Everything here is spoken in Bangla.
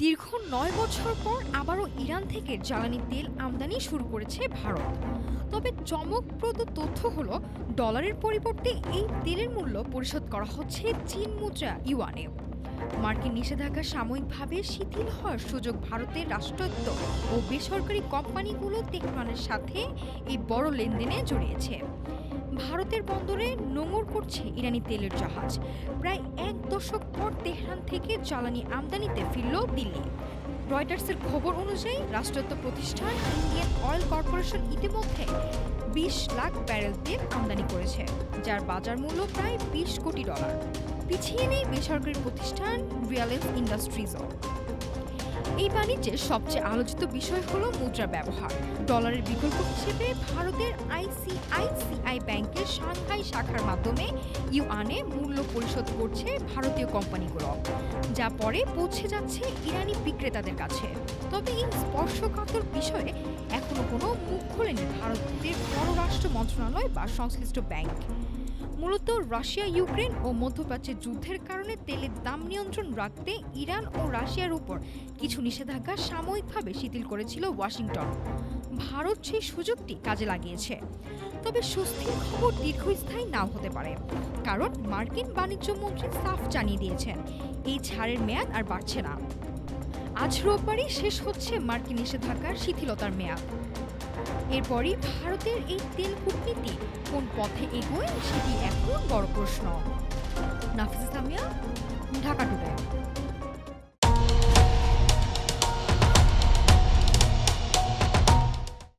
দীর্ঘ ৯ বছর পর আবারও ইরান থেকে জ্বালানি তেল আমদানি শুরু করেছে ভারত। তবে চমকপ্রদ তথ্য হলো, ডলারের পরিবর্তে এই তেলের মূল্য পরিশোধ করা হচ্ছে চীন মুদ্রা ইউয়ানে। মার্কিন নিষেধাজ্ঞা সাময়িকভাবে শিথিল হওয়ার সুযোগ ভারতের রাষ্ট্রায়ত্ত ও বেসরকারি কোম্পানিগুলো তেহরানের সাথে এই বড় লেনদেনে জড়িয়েছে। ভারতের বন্দরে নোঙর করছে ইরানি তেলের জাহাজ। প্রায় এক দশক পর তেহরান থেকে জ্বালানি আমদানিতে ফিরল দিল্লি। রয়টার্সের খবর অনুযায়ী রাষ্ট্রায়ত্ত প্রতিষ্ঠান ইন্ডিয়ান অয়েল কর্পোরেশন ইতিমধ্যে ২০ লাখ ব্যারেল তেল আমদানি করেছে, যার বাজার মূল্য প্রায় $২০ কোটি। পিছিয়ে নেই বেসরকারি প্রতিষ্ঠান রিলায়েন্স ইন্ডাস্ট্রিজও। এই বাণিজ্যের সবচেয়ে আলোচিত বিষয় হলো মুদ্রা ব্যবহার। ডলারের বিকল্প হিসেবে ভারতের আইসিআইসিআই ব্যাংকের সাংহাই শাখার মাধ্যমে ইউয়ানে মূল্য পরিশোধ করছে ভারতীয় কোম্পানিগুলো, যা পরে পৌঁছে যাচ্ছে ইরানি বিক্রেতাদের কাছে। তবে এই স্পর্শকাতর বিষয়ে এখনো কোনো মুখ খোলেনি ভারতের পররাষ্ট্র মন্ত্রণালয় বা সংশ্লিষ্ট ব্যাংক। মূলত রাশিয়া ইউক্রেন ও মধ্যপ্রাচ্যের যুদ্ধের কারণে তেলের দাম নিয়ন্ত্রণ রাখতে ইরান ও রাশিয়ার উপর কিছু নিষেধাজ্ঞা সাময়িকভাবে শিথিল করেছিল ওয়াশিংটন। ভারত সেই সুযোগটি কাজে লাগিয়েছে। তবে স্বস্তির খবর দীর্ঘস্থায়ী নাও হতে পারে, কারণ মার্কিন বাণিজ্য মন্ত্রী সাফ জানিয়ে দিয়েছেন এই ছাড়ের মেয়াদ আর বাড়ছে না। আজ রোববারই শেষ হচ্ছে মার্কিন নিষেধাজ্ঞার শিথিলতার মেয়াদ। এরপরই ভারতের এই তেল কূটনীতি কোন পথে এগোয় সেটি এখন বড় প্রশ্ন। নাফিসা সামিয়া, ঢাকা টুডে।